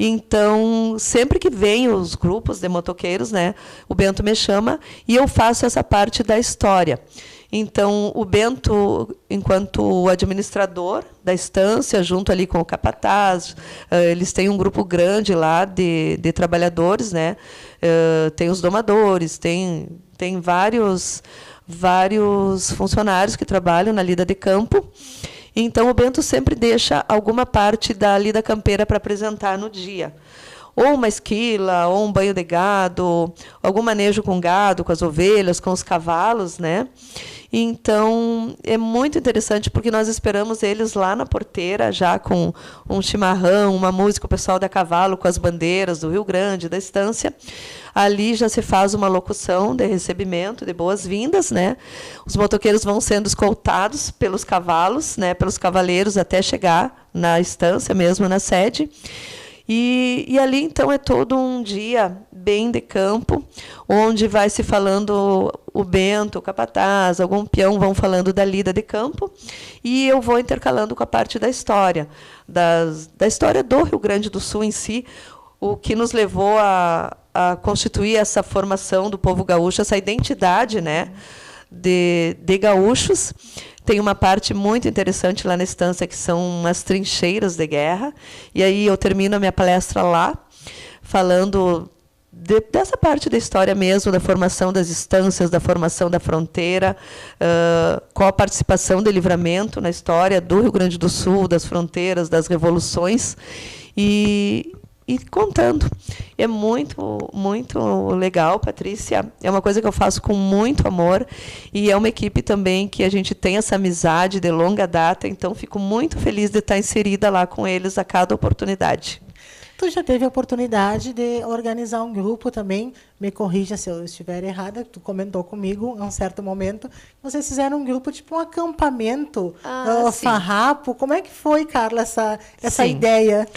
Então, sempre que vêm os grupos de motoqueiros, né, o Bento me chama e eu faço essa parte da história. Então, o Bento, enquanto administrador da estância, junto ali com o capataz, eles têm um grupo grande lá de trabalhadores, né? Tem os domadores, tem vários funcionários que trabalham na lida de campo. Então, o Bento sempre deixa alguma parte da lida campeira para apresentar no dia. Ou uma esquila, ou um banho de gado, algum manejo com gado, com as ovelhas, com os cavalos, né? Então, é muito interessante, porque nós esperamos eles lá na porteira, já com um chimarrão, uma música, o pessoal da cavalo com as bandeiras do Rio Grande, da estância. Ali já se faz uma locução de recebimento, de boas-vindas, né? Os motoqueiros vão sendo escoltados pelos cavalos, né, pelos cavaleiros, até chegar na estância mesmo, na sede. E ali, então, é todo um dia bem de campo, onde vai se falando o Bento, o capataz, algum peão vão falando da lida de campo, e eu vou intercalando com a parte da história, da história do Rio Grande do Sul em si, o que nos levou a constituir essa formação do povo gaúcho, essa identidade, né, de gaúchos. Tem uma parte muito interessante lá na estância, que são umas trincheiras de guerra. E aí eu termino a minha palestra lá, falando dessa parte da história mesmo, da formação das estâncias, da formação da fronteira, com a participação de Livramento na história do Rio Grande do Sul, das fronteiras, das revoluções. E e contando. É muito, muito legal, Patrícia. É uma coisa que eu faço com muito amor e é uma equipe também que a gente tem essa amizade de longa data, então fico muito feliz de estar inserida lá com eles a cada oportunidade. Tu já teve a oportunidade de organizar um grupo também, me corrija se eu estiver errada, tu comentou comigo em um certo momento, vocês fizeram um grupo, tipo um acampamento, farrapo. Como é que foi, Carla, essa ideia?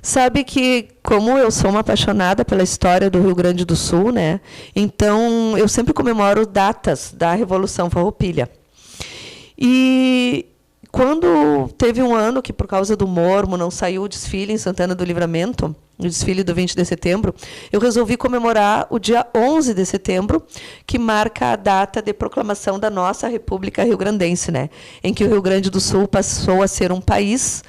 Sabe que, como eu sou uma apaixonada pela história do Rio Grande do Sul, né? Então, eu sempre comemoro datas da Revolução Farroupilha. E quando teve um ano que, por causa do mormo, não saiu o desfile em Santana do Livramento, o desfile do 20 de setembro, eu resolvi comemorar o dia 11 de setembro, que marca a data de proclamação da nossa República Rio-Grandense, né? Em que o Rio Grande do Sul passou a ser um país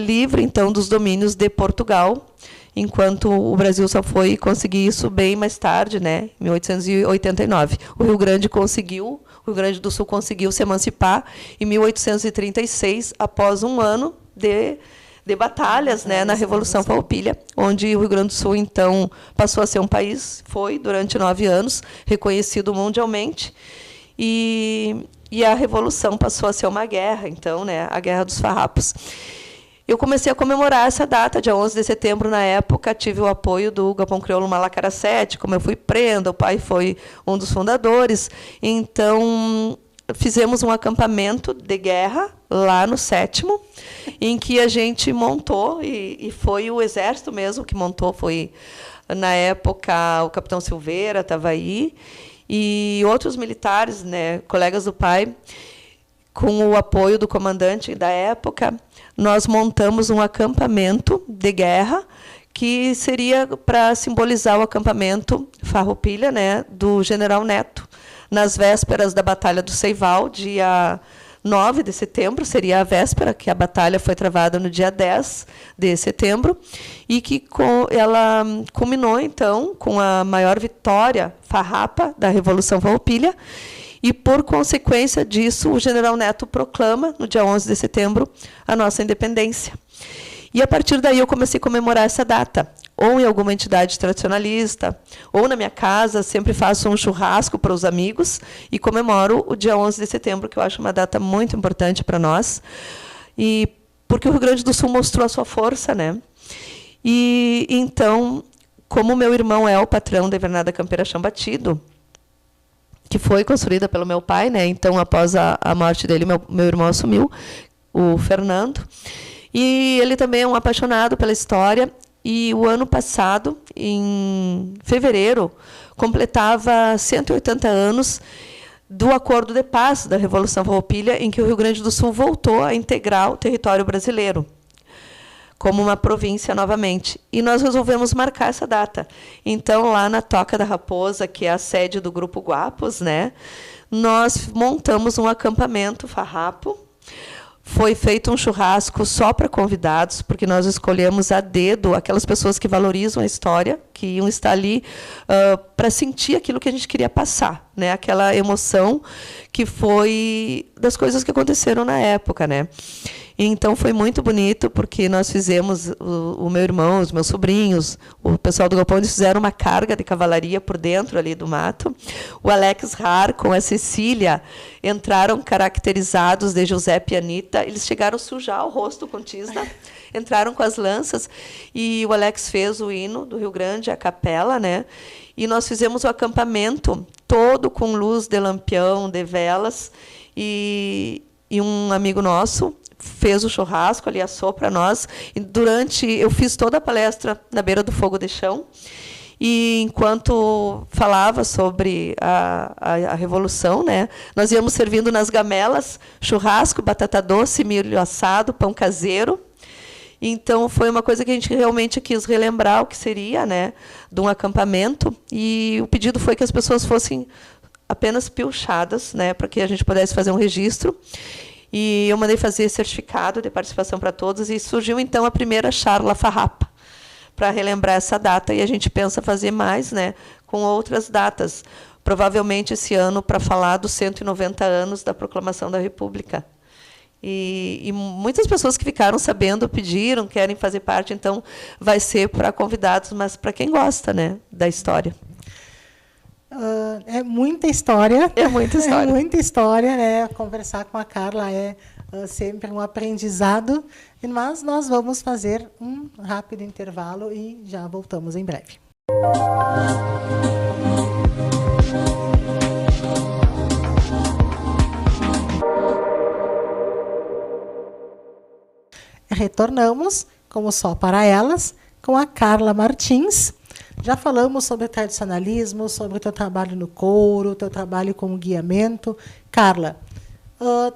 livre, então, dos domínios de Portugal, enquanto o Brasil só foi conseguir isso bem mais tarde, né, em 1889. O Rio Grande do Sul conseguiu se emancipar em 1836, após um ano de batalhas, né, na Revolução Farroupilha, onde o Rio Grande do Sul, então, passou a ser um país, foi, durante 9 anos, reconhecido mundialmente, e a Revolução passou a ser uma guerra, então, né, a Guerra dos Farrapos. Eu comecei a comemorar essa data, dia 11 de setembro, na época, tive o apoio do Galpão Crioulo Malacarasete, como eu fui prenda, o pai foi um dos fundadores, então fizemos um acampamento de guerra lá no 7º, em que a gente montou, e foi o Exército mesmo que montou, foi, na época, o capitão Silveira estava aí, e outros militares, né, colegas do pai, com o apoio do comandante da época, nós montamos um acampamento de guerra que seria para simbolizar o acampamento Farroupilha, né, do General Neto, nas vésperas da Batalha do Seival, dia 9 de setembro, seria a véspera, que a batalha foi travada no dia 10 de setembro, e que ela culminou, então, com a maior vitória farrapa da Revolução Farroupilha. E, por consequência disso, o General Neto proclama, no dia 11 de setembro, a nossa independência. E, a partir daí, eu comecei a comemorar essa data, ou em alguma entidade tradicionalista, ou na minha casa, sempre faço um churrasco para os amigos e comemoro o dia 11 de setembro, que eu acho uma data muito importante para nós, e porque o Rio Grande do Sul mostrou a sua força, né? E, então, como o meu irmão é o patrão da Invernada Campeira Chão Batido, que foi construída pelo meu pai, né? Então, após a morte dele, meu irmão assumiu, o Fernando. E ele também é um apaixonado pela história. E o ano passado, em fevereiro, completava 180 anos do Acordo de Paz da Revolução Farroupilha, em que o Rio Grande do Sul voltou a integrar o território brasileiro como uma província novamente. E nós resolvemos marcar essa data. Então, lá na Toca da Raposa, que é a sede do Grupo Guapos, né, nós montamos um acampamento farrapo. Foi feito um churrasco só para convidados, porque nós escolhemos a dedo aquelas pessoas que valorizam a história, que iam estar ali para sentir aquilo que a gente queria passar, né, aquela emoção que foi das coisas que aconteceram na época, né. Então, foi muito bonito, porque nós fizemos, o meu irmão, os meus sobrinhos, o pessoal do Galpão, eles fizeram uma carga de cavalaria por dentro ali do mato. O Alex Har, com a Cecília, entraram caracterizados de Giuseppe e Anitta. Eles chegaram a sujar o rosto com tisna, entraram com as lanças, e o Alex fez o hino do Rio Grande, a capela, né? E nós fizemos o acampamento todo com luz de lampião, de velas, e um amigo nosso fez o churrasco ali, assou para nós. E eu fiz toda a palestra na beira do fogo de chão. E enquanto falava sobre a Revolução, né, nós íamos servindo nas gamelas churrasco, batata doce, milho assado, pão caseiro. Então, foi uma coisa que a gente realmente quis relembrar o que seria, né, de um acampamento. E o pedido foi que as pessoas fossem apenas pilchadas, né, para que a gente pudesse fazer um registro. E eu mandei fazer certificado de participação para todos, e surgiu, então, a primeira charla farrapa, para relembrar essa data. E a gente pensa fazer mais, né, com outras datas. Provavelmente, esse ano, para falar dos 190 anos da proclamação da República. E muitas pessoas que ficaram sabendo pediram, querem fazer parte, então vai ser para convidados, mas para quem gosta, né, da história. É muita história. É muita história. É muita história, né? Conversar com a Carla é sempre um aprendizado, mas nós vamos fazer um rápido intervalo e já voltamos em breve. Retornamos, como Só para Elas, com a Carla Martins. Já falamos sobre tradicionalismo, sobre o teu trabalho no couro, o teu trabalho como guiamento. Carla,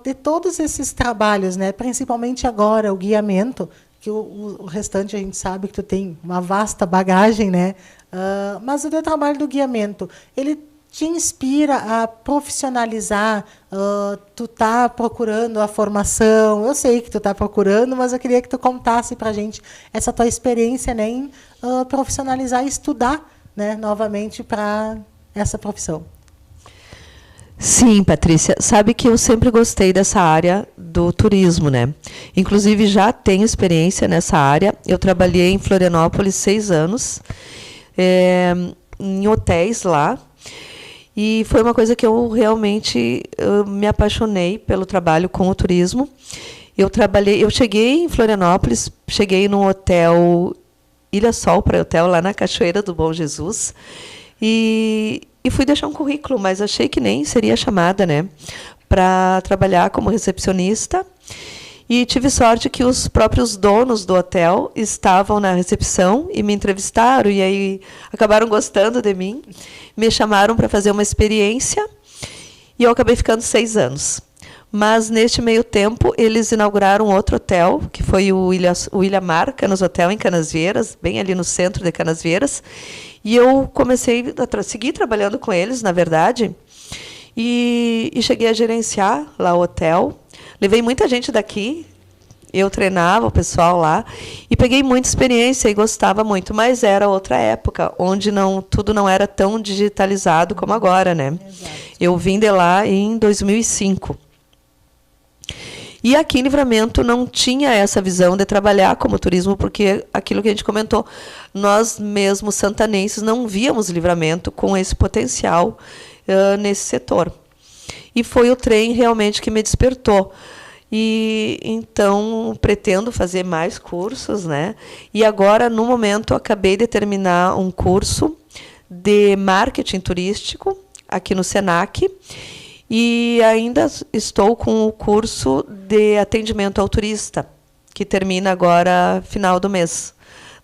de todos esses trabalhos, né, principalmente agora o guiamento, que o restante a gente sabe que tu tem uma vasta bagagem, né? Mas o teu trabalho do guiamento, ele te inspira a profissionalizar? Tu está procurando a formação? Eu sei que tu está procurando, mas eu queria que tu contasse para a gente essa tua experiência, né, em profissionalizar e estudar, né, novamente para essa profissão. Sim, Patrícia. Sabe que eu sempre gostei dessa área do turismo, né? Inclusive, já tenho experiência nessa área. Eu trabalhei em Florianópolis 6 anos, em hotéis lá. E foi uma coisa que eu realmente me apaixonei pelo trabalho com o turismo. Eu cheguei em Florianópolis, cheguei num hotel Ilha Sol para hotel lá na Cachoeira do Bom Jesus. E fui deixar um currículo, mas achei que nem seria chamada, né, para trabalhar como recepcionista. E tive sorte que os próprios donos do hotel estavam na recepção e me entrevistaram, e aí acabaram gostando de mim, me chamaram para fazer uma experiência, e eu acabei ficando 6 anos. Mas, neste meio tempo, eles inauguraram outro hotel, que foi o Ilha Mar Canas Hotel, em Canasvieiras, bem ali no centro de Canasvieiras. E eu comecei a seguir trabalhando com eles, na verdade, e cheguei a gerenciar lá o hotel. Levei muita gente daqui, eu treinava o pessoal lá, e peguei muita experiência e gostava muito, mas era outra época, onde tudo não era tão digitalizado como agora, né? Exato. Eu vim de lá em 2005. E aqui em Livramento não tinha essa visão de trabalhar como turismo, porque aquilo que a gente comentou, nós mesmos santanenses não víamos Livramento com esse potencial nesse setor. E foi o trem realmente que me despertou. E então pretendo fazer mais cursos, né? E agora, no momento, acabei de terminar um curso de marketing turístico aqui no Senac. E ainda estou com o curso de atendimento ao turista, que termina agora final do mês,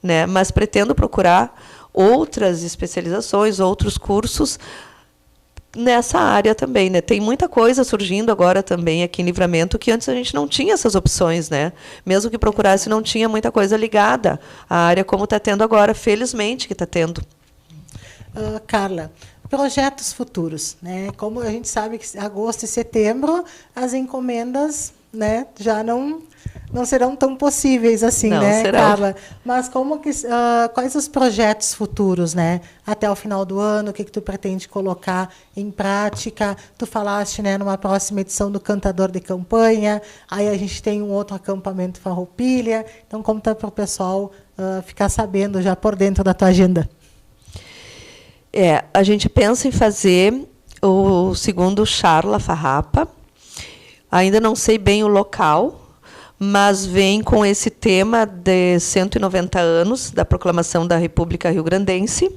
né? Mas pretendo procurar outras especializações, outros cursos nessa área também, né? Tem muita coisa surgindo agora também aqui em Livramento, que antes a gente não tinha essas opções, né? Mesmo que procurasse, não tinha muita coisa ligada à área como está tendo agora, felizmente que está tendo. Carla, projetos futuros, né? Como a gente sabe que agosto e setembro as encomendas, né, já não serão tão possíveis assim, não, né, serão. Carla? Mas quais os projetos futuros, né? Até o final do ano, o que tu pretende colocar em prática? Tu falaste, né, numa próxima edição do Cantador de Campanha, aí a gente tem um outro acampamento Farroupilha. Então, conta para o pessoal ficar sabendo já por dentro da tua agenda. A gente pensa em fazer o segundo Charla Farrapa. Ainda não sei bem o local, mas vem com esse tema de 190 anos da proclamação da República Rio-Grandense.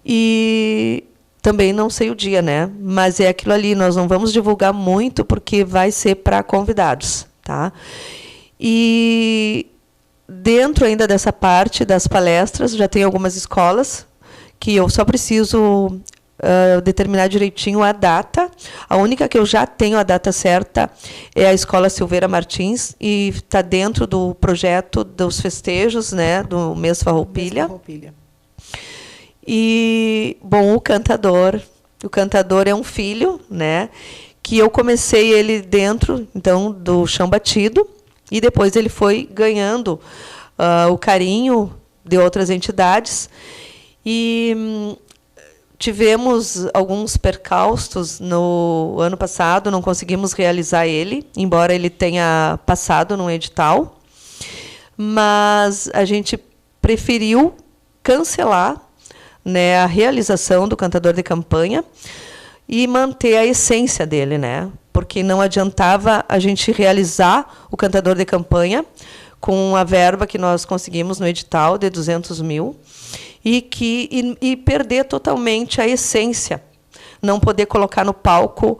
E também não sei o dia, né? Mas é aquilo ali, nós não vamos divulgar muito, porque vai ser para convidados, tá? E dentro ainda dessa parte das palestras, já tem algumas escolas que eu só preciso determinar direitinho a data. A única que eu já tenho a data certa é a Escola Silveira Martins, e está dentro do projeto dos festejos, né, do mês Farroupilha. E, bom, o Cantador é um filho, né, que eu comecei ele dentro, então, do Chão Batido, e depois ele foi ganhando o carinho de outras entidades. E tivemos alguns percalços no ano passado, não conseguimos realizar ele, embora ele tenha passado num edital, mas a gente preferiu cancelar, né, a realização do cantador de campanha e manter a essência dele, né? Porque não adiantava a gente realizar o cantador de campanha com a verba que nós conseguimos no edital de 200 mil e perder totalmente a essência, não poder colocar no palco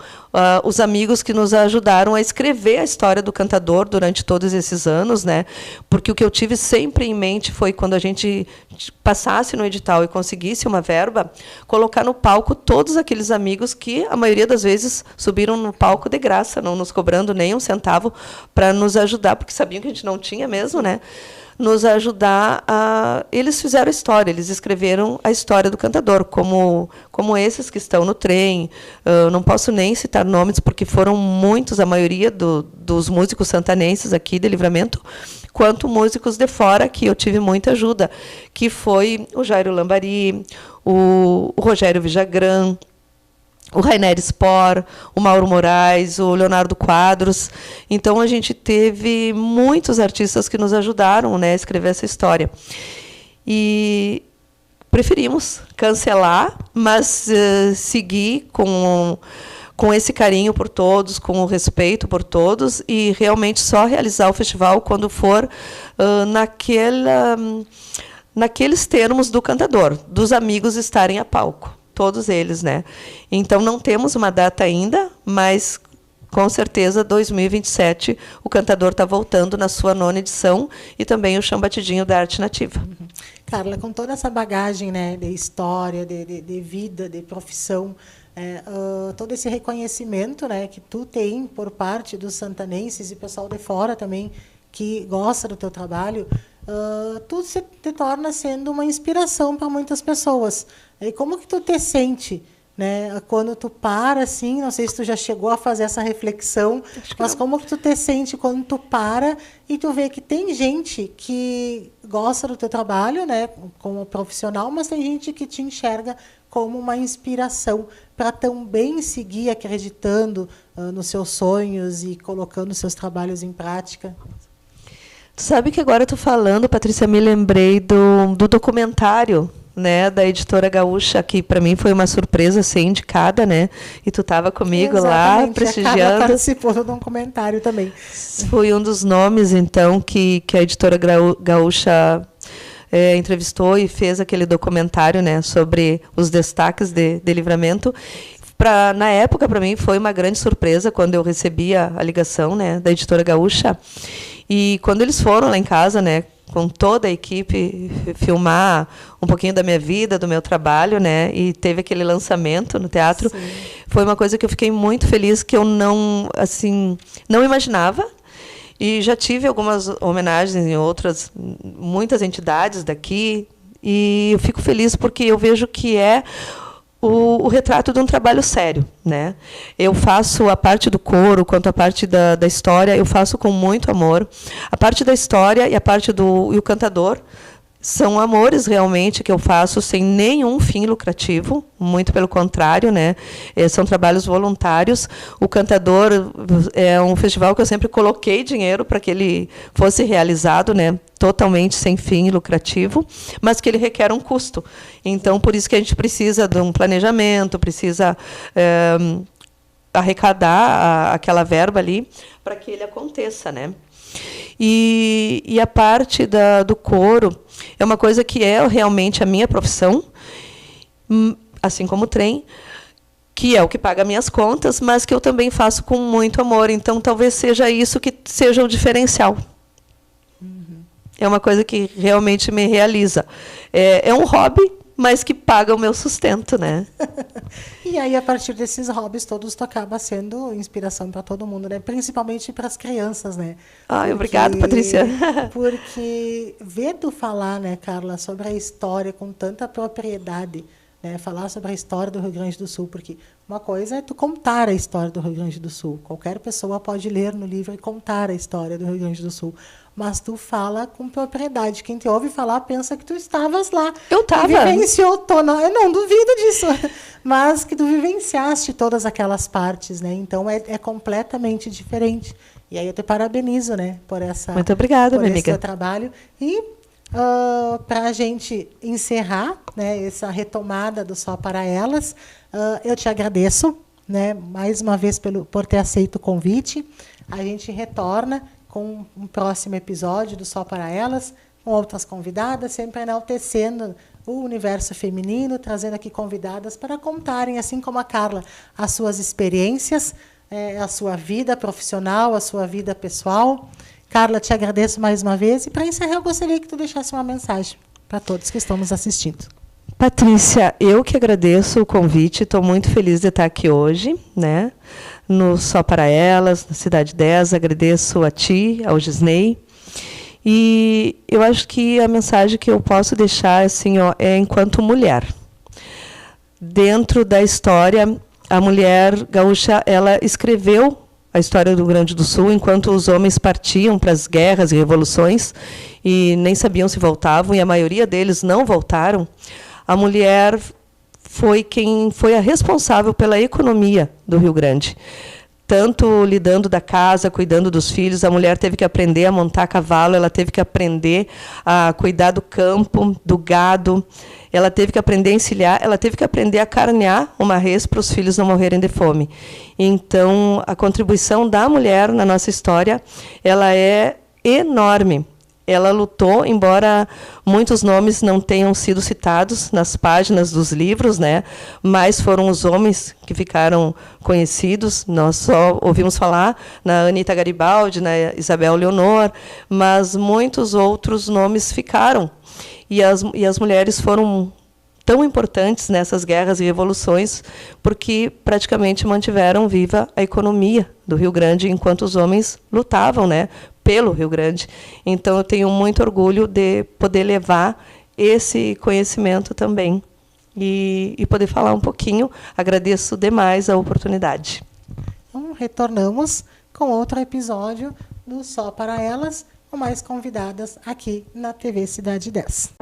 os amigos que nos ajudaram a escrever a história do cantador durante todos esses anos, né? Porque o que eu tive sempre em mente foi, quando a gente passasse no edital e conseguisse uma verba, colocar no palco todos aqueles amigos que, a maioria das vezes, subiram no palco de graça, não nos cobrando nem um centavo, para nos ajudar, porque sabiam que a gente não tinha mesmo, né? Nos ajudar a... Eles fizeram a história, eles escreveram a história do cantador, como esses que estão no trem. Não posso nem citar nomes, porque foram muitos, a maioria dos músicos santanenses aqui de Livramento, quanto músicos de fora, que eu tive muita ajuda, que foi o Jairo Lambari, o Rogério Vijagrã, o Rainer Spor, o Mauro Moraes, o Leonardo Quadros. Então, a gente teve muitos artistas que nos ajudaram, né, a escrever essa história. E preferimos cancelar, mas seguir com esse carinho por todos, com o respeito por todos, e realmente só realizar o festival quando for naqueles termos do cantador, dos amigos estarem a palco. Todos eles, né? Então, não temos uma data ainda, mas, com certeza, 2027, o cantador está voltando na sua 9ª edição, e também o Chão Batidinho da Arte Nativa. Carla, com toda essa bagagem, né, de história, de vida, de profissão, todo esse reconhecimento, né, que tu tem por parte dos santanenses e pessoal de fora também, que gosta do teu trabalho, tu se te torna sendo uma inspiração para muitas pessoas. E como que tu te sente, né, quando tu para, assim, não sei se tu já chegou a fazer essa reflexão, mas como que tu te sente quando tu para e tu vê que tem gente que gosta do teu trabalho, né, como profissional, mas tem gente que te enxerga como uma inspiração para também seguir acreditando nos seus sonhos e colocando seus trabalhos em prática? Tu sabe que agora eu estou falando, Patrícia, me lembrei do documentário, né, da Editora Gaúcha, que para mim foi uma surpresa ser indicada, né? E tu estava comigo lá, prestigiando. A Carla participou do documentário também. Foi um dos nomes, então, que a Editora Gaúcha entrevistou e fez aquele documentário, né, sobre os destaques de Livramento. Na época, para mim, foi uma grande surpresa quando eu recebi a ligação, né, da Editora Gaúcha. E quando eles foram lá em casa, né, com toda a equipe, filmar um pouquinho da minha vida, do meu trabalho, né, e teve aquele lançamento no teatro, sim, foi uma coisa que eu fiquei muito feliz, que eu não imaginava. E já tive algumas homenagens em muitas entidades daqui, e eu fico feliz porque eu vejo que é o retrato de um trabalho sério, né? Eu faço a parte do coro, quanto a parte da história, eu faço com muito amor. A parte da história e a parte e o cantador são amores realmente que eu faço sem nenhum fim lucrativo, muito pelo contrário, né? São trabalhos voluntários. O Cantador é um festival que eu sempre coloquei dinheiro para que ele fosse realizado, né? Totalmente sem fim lucrativo, mas que ele requer um custo. Então, por isso que a gente precisa de um planejamento, precisa arrecadar aquela verba ali para que ele aconteça, né? E a parte do coro é uma coisa que é realmente a minha profissão, assim como o trem, que é o que paga minhas contas, mas que eu também faço com muito amor. Então, talvez seja isso que seja o diferencial. Uhum. É uma coisa que realmente me realiza. É um hobby, mas que paga o meu sustento, né? E aí, a partir desses hobbies todos, tu acaba sendo inspiração para todo mundo, né? Principalmente para as crianças, né? Ai, obrigada, Patrícia. Porque ver tu falar, né, Carla, sobre a história com tanta propriedade, né? Falar sobre a história do Rio Grande do Sul, porque uma coisa é tu contar a história do Rio Grande do Sul. Qualquer pessoa pode ler no livro e contar a história do Rio Grande do Sul. Mas tu fala com propriedade. Quem te ouve falar pensa que tu estavas lá. Eu estava. Vivenciou, eu não duvido disso. Mas que tu vivenciaste todas aquelas partes, né? Então é completamente diferente. E aí eu te parabenizo, né, por essa. Muito obrigada, minha esse amiga. teu trabalho. E para a gente encerrar, né, essa retomada do Só para Elas, eu te agradeço, né, mais uma vez por ter aceito o convite. A gente retorna com um próximo episódio do Só para Elas, com outras convidadas, sempre enaltecendo o universo feminino, trazendo aqui convidadas para contarem, assim como a Carla, as suas experiências, a sua vida profissional, a sua vida pessoal. Carla, te agradeço mais uma vez. E, para encerrar, eu gostaria que tu deixasse uma mensagem para todos que estão nos assistindo. Patrícia, eu que agradeço o convite, estou muito feliz de estar aqui hoje, né, no Só para Elas, na Cidade 10, agradeço a ti, ao Gisney, e eu acho que a mensagem que eu posso deixar assim, ó, é enquanto mulher. Dentro da história, a mulher gaúcha, ela escreveu a história do Rio Grande do Sul, enquanto os homens partiam para as guerras e revoluções e nem sabiam se voltavam, e a maioria deles não voltaram. A mulher foi quem foi a responsável pela economia do Rio Grande. Tanto lidando da casa, cuidando dos filhos, a mulher teve que aprender a montar cavalo, ela teve que aprender a cuidar do campo, do gado, ela teve que aprender a encilhar, ela teve que aprender a carnear uma res para os filhos não morrerem de fome. Então, a contribuição da mulher na nossa história, ela é enorme. Ela lutou, embora muitos nomes não tenham sido citados nas páginas dos livros, né, mas foram os homens que ficaram conhecidos. Nós só ouvimos falar na Anita Garibaldi, na Isabel Leonor, mas muitos outros nomes ficaram. E as mulheres foram tão importantes nessas guerras e revoluções, porque praticamente mantiveram viva a economia do Rio Grande, enquanto os homens lutavam, né, pelo Rio Grande. Então, eu tenho muito orgulho de poder levar esse conhecimento também e poder falar um pouquinho. Agradeço demais a oportunidade. Então, retornamos com outro episódio do Só para Elas, com mais convidadas aqui na TV Cidade 10.